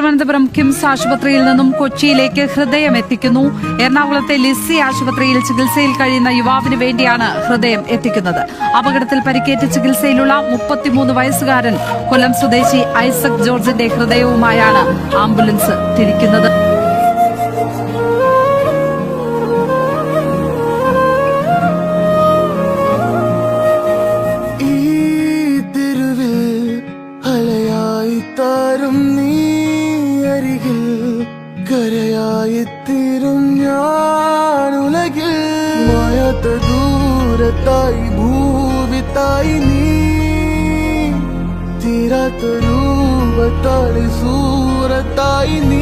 തിരുവനന്തപുരം കിംസ് ആശുപത്രിയിൽ നിന്നും കൊച്ചിയിലേക്ക് ഹൃദയം എത്തിക്കുന്നു. എറണാകുളത്തെ ലിസി ആശുപത്രിയിൽ ചികിത്സയിൽ കഴിയുന്ന യുവാവിന് വേണ്ടിയാണ് ഹൃദയം എത്തിക്കുന്നത്. അപകടത്തിൽ പരിക്കേറ്റ് ചികിത്സയിലുള്ള 33 വയസ്സുകാരൻ കൊല്ലം സ്വദേശി ഐസക് ജോർജിന്റെ ഹൃദയവുമായാണ് ആംബുലൻസ് തിരിക്കുന്നത്. കരയായിത്തീരും ഞാനുലകിൽ മായാത്ത ദൂരത്തായി ഭൂവിത്തായി നീ തീരാത്ത രൂപത്തായി സൂറത്തായി നീ